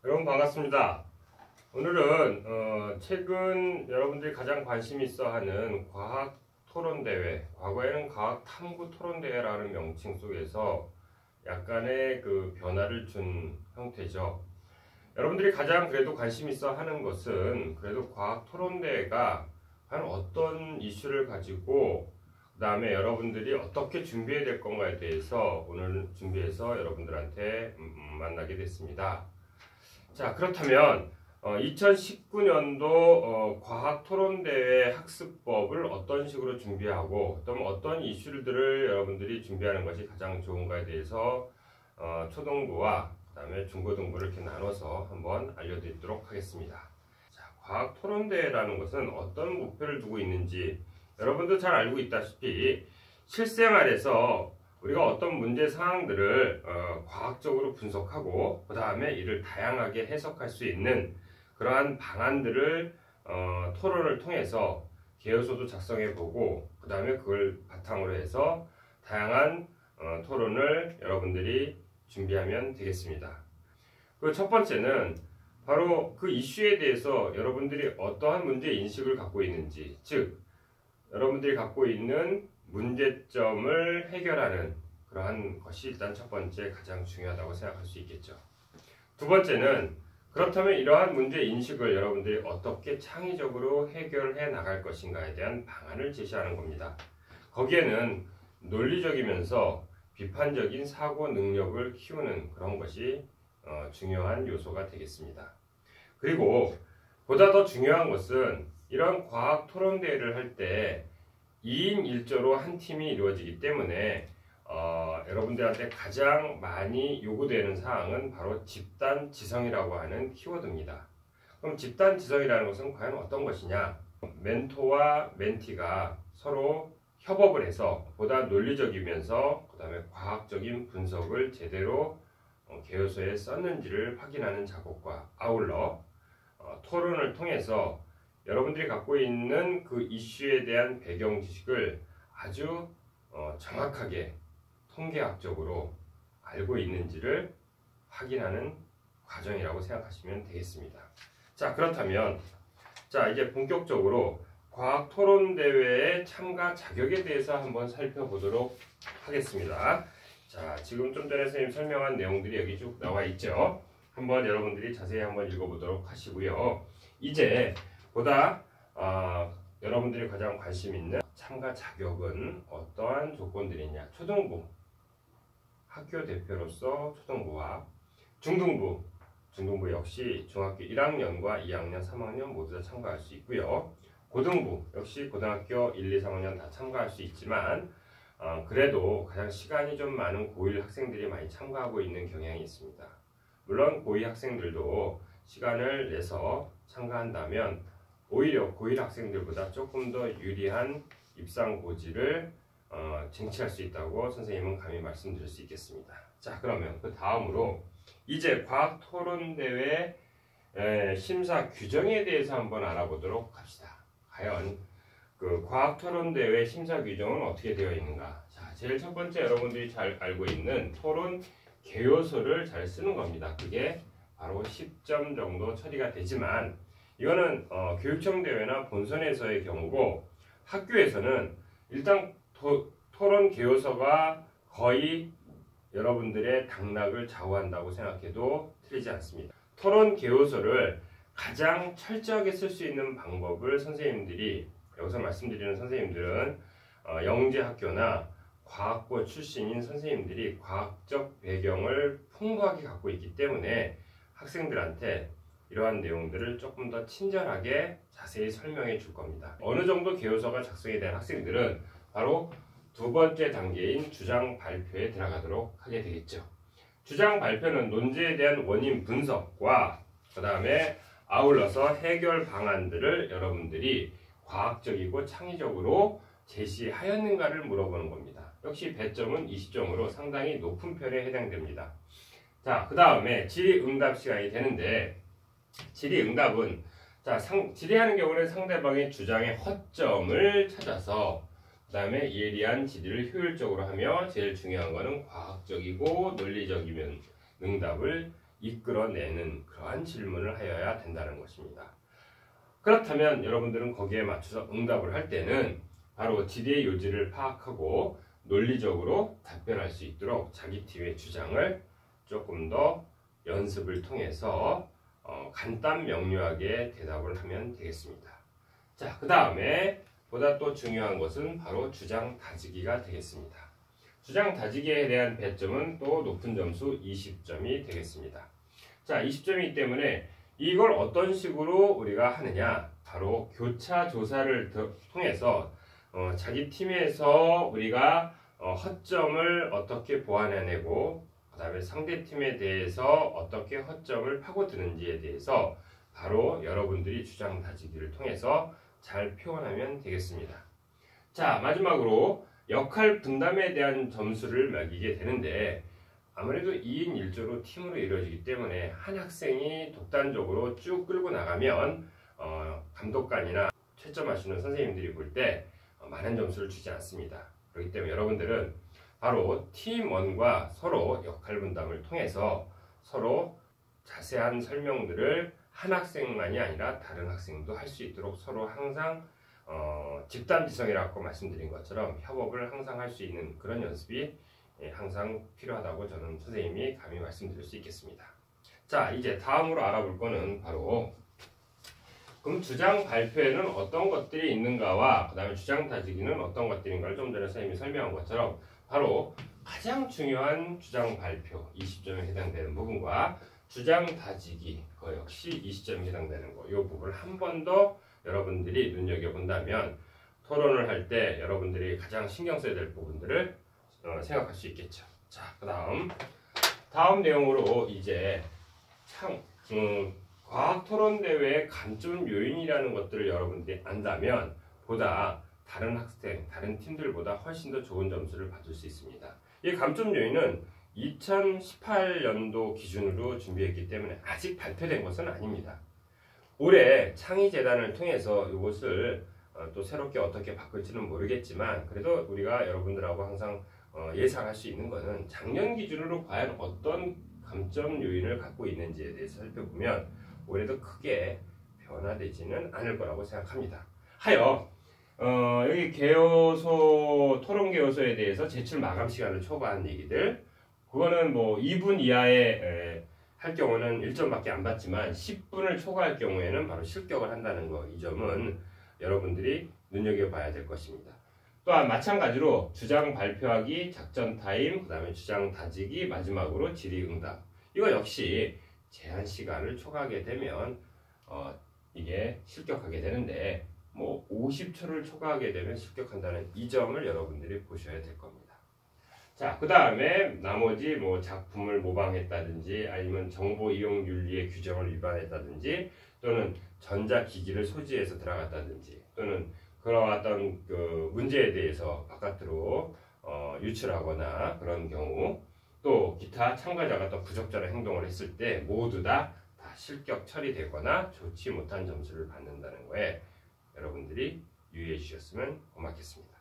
여러분 반갑습니다. 오늘은 최근 여러분들이 가장 관심 있어 하는 과학 토론대회, 과거에는 과학 탐구 토론대회라는 명칭 속에서 약간의 그 변화를 준 형태죠. 여러분들이 가장 그래도 관심 있어 하는 것은 그래도 과학 토론대회가 과연 어떤 이슈를 가지고 그 다음에 여러분들이 어떻게 준비해야 될 건가에 대해서 오늘 준비해서 여러분들한테 만나게 됐습니다. 자, 그렇다면 2019년도 과학토론대회 학습법을 어떤 식으로 준비하고 또 어떤 이슈들을 여러분들이 준비하는 것이 가장 좋은가에 대해서 초등부와 그 다음에 중고등부를 이렇게 나눠서 한번 알려드리도록 하겠습니다. 자, 과학토론대회라는 것은 어떤 목표를 두고 있는지 여러분도 잘 알고 있다시피 실생활에서 우리가 어떤 문제 사항들을 과학적으로 분석하고 그 다음에 이를 다양하게 해석할 수 있는 그러한 방안들을 토론을 통해서 개요소도 작성해 보고 그 다음에 그걸 바탕으로 해서 다양한 토론을 여러분들이 준비하면 되겠습니다. 그 첫 번째는 바로 그 이슈에 대해서 여러분들이 어떠한 문제 인식을 갖고 있는지, 즉 여러분들이 갖고 있는 문제점을 해결하는 그러한 것이 일단 첫 번째 가장 중요하다고 생각할 수 있겠죠. 두 번째는 그렇다면 이러한 문제 인식을 여러분들이 어떻게 창의적으로 해결해 나갈 것인가에 대한 방안을 제시하는 겁니다. 거기에는 논리적이면서 비판적인 사고 능력을 키우는 그런 것이 중요한 요소가 되겠습니다. 그리고 보다 더 중요한 것은 이런 과학 토론대회를 할 때 2인 1조로 한 팀이 이루어지기 때문에 여러분들한테 가장 많이 요구되는 사항은 바로 집단 지성이라고 하는 키워드입니다. 그럼 집단 지성이라는 것은 과연 어떤 것이냐? 멘토와 멘티가 서로 협업을 해서 보다 논리적이면서 그 다음에 과학적인 분석을 제대로 개요소에 썼는지를 확인하는 작업과 아울러 토론을 통해서 여러분들이 갖고 있는 그 이슈에 대한 배경 지식을 아주 정확하게 통계학적으로 알고 있는지를 확인하는 과정이라고 생각하시면 되겠습니다. 자, 그렇다면 이제 본격적으로 과학 토론 대회의 참가 자격에 대해서 한번 살펴보도록 하겠습니다. 자, 지금 좀 전에 선생님 설명한 내용들이 여기 쭉 나와 있죠. 한번 여러분들이 자세히 한번 읽어보도록 하시고요. 이제 보다 여러분들이 가장 관심 있는 참가 자격은 어떠한 조건들이냐? 초등부, 학교 대표로서 초등부와 중등부 역시 중학교 1학년과 2학년, 3학년 모두 다 참가할 수 있고요. 고등부 역시 고등학교 1, 2, 3학년 다 참가할 수 있지만 그래도 가장 시간이 좀 많은 고1 학생들이 많이 참가하고 있는 경향이 있습니다. 물론 고2 학생들도 시간을 내서 참가한다면 오히려 고1 학생들보다 조금 더 유리한 입상 고지를 쟁취할 수 있다고 선생님은 감히 말씀드릴 수 있겠습니다. 자, 그러면 그 다음으로 이제 과학토론대회 심사 규정에 대해서 한번 알아보도록 합시다. 과연 그 과학토론대회 심사 규정은 어떻게 되어 있는가? 자, 제일 첫 번째 여러분들이 잘 알고 있는 토론 개요소를 잘 쓰는 겁니다. 그게 바로 10점 정도 처리가 되지만 이거는 교육청 대회나 본선에서의 경우고 학교에서는 일단 토론 개요소가 거의 여러분들의 당락을 좌우한다고 생각해도 틀리지 않습니다. 토론 개요소를 가장 철저하게 쓸 수 있는 방법을 선생님들이 여기서 말씀드리는 선생님들은 영재학교나 과학고 출신인 선생님들이 과학적 배경을 풍부하게 갖고 있기 때문에 학생들한테 이러한 내용들을 조금 더 친절하게 자세히 설명해 줄 겁니다. 어느 정도 개요소가 작성이 된 학생들은 바로 두 번째 단계인 주장 발표에 들어가도록 하게 되겠죠. 주장 발표는 논제에 대한 원인 분석과 그 다음에 아울러서 해결 방안들을 여러분들이 과학적이고 창의적으로 제시하였는가를 물어보는 겁니다. 역시 배점은 20점으로 상당히 높은 편에 해당됩니다. 자, 그 다음에 질의응답 시간이 되는데 질의응답은 질의하는 경우는 상대방의 주장의 허점을 찾아서 그 다음에 예리한 질의를 효율적으로 하며 제일 중요한 것은 과학적이고 논리적이면 응답을 이끌어내는 그러한 질문을 하여야 된다는 것입니다. 그렇다면 여러분들은 거기에 맞춰서 응답을 할 때는 바로 지리의 요지를 파악하고 논리적으로 답변할 수 있도록 자기 팀의 주장을 조금 더 연습을 통해서 간단 명료하게 대답을 하면 되겠습니다. 자, 그 다음에 보다 또 중요한 것은 바로 주장 다지기가 되겠습니다. 주장 다지기에 대한 배점은 또 높은 점수 20점이 되겠습니다. 자, 20점이기 때문에 이걸 어떤 식으로 우리가 하느냐, 바로 교차 조사를 통해서 자기 팀에서 우리가 허점을 어떻게 보완해내고 그 다음에 상대팀에 대해서 어떻게 허점을 파고드는지에 대해서 바로 여러분들이 주장 다지기를 통해서 잘 표현하면 되겠습니다. 자, 마지막으로 역할 분담에 대한 점수를 매기게 되는데 아무래도 2인 1조로 팀으로 이루어지기 때문에 한 학생이 독단적으로 쭉 끌고 나가면 감독관이나 채점하시는 선생님들이 볼 때 많은 점수를 주지 않습니다. 그렇기 때문에 여러분들은 바로 팀원과 서로 역할 분담을 통해서 서로 자세한 설명들을 한 학생만이 아니라 다른 학생도 할 수 있도록 서로 항상 집단지성이라고 말씀드린 것처럼 협업을 항상 할 수 있는 그런 연습이 항상 필요하다고 저는 선생님이 감히 말씀드릴 수 있겠습니다. 자, 이제 다음으로 알아볼 거는 바로 그럼 주장 발표에는 어떤 것들이 있는가와 그 다음에 주장 다지기는 어떤 것들인가를 좀 전에 선생님이 설명한 것처럼 바로 가장 중요한 주장 발표 20점에 해당되는 부분과 주장 다지기 그 역시 20점에 해당되는 거, 이 부분을 한 번 더 여러분들이 눈여겨본다면 토론을 할 때 여러분들이 가장 신경 써야 될 부분들을 생각할 수 있겠죠. 자, 그 다음 내용으로 이제 과학토론대회의 감점 요인이라는 것들을 여러분들이 안다면 보다 다른 학생, 다른 팀들보다 훨씬 더 좋은 점수를 받을 수 있습니다. 이 감점 요인은 2018년도 기준으로 준비했기 때문에 아직 발표된 것은 아닙니다. 올해 창의재단을 통해서 이것을 또 새롭게 어떻게 바꿀지는 모르겠지만 그래도 우리가 여러분들하고 항상 예상할 수 있는 것은 작년 기준으로 과연 어떤 감점 요인을 갖고 있는지에 대해서 살펴보면 올해도 크게 변화되지는 않을 거라고 생각합니다. 하여 여기 토론 개요소에 대해서 제출 마감 시간을 초과한 얘기들, 그거는 뭐 2분 이하에 할 경우는 1점밖에 안 받지만 10분을 초과할 경우에는 바로 실격을 한다는 거, 이 점은 여러분들이 눈여겨봐야 될 것입니다. 또한 마찬가지로 주장 발표하기, 작전 타임, 그 다음에 주장 다지기, 마지막으로 질의응답, 이거 역시 제한 시간을 초과하게 되면 이게 실격하게 되는데 뭐 50초를 초과하게 되면 실격한다는 이 점을 여러분들이 보셔야 될 겁니다. 자, 그 다음에 나머지 뭐 작품을 모방했다든지 아니면 정보 이용 윤리의 규정을 위반했다든지 또는 전자기기를 소지해서 들어갔다든지 또는 그러왔던 그 문제에 대해서 바깥으로 유출하거나 그런 경우, 또 기타 참가자가 또 부적절한 행동을 했을 때 모두 다 실격 처리되거나 좋지 못한 점수를 받는다는 거에 여러분들이 유의해 주셨으면 고맙겠습니다.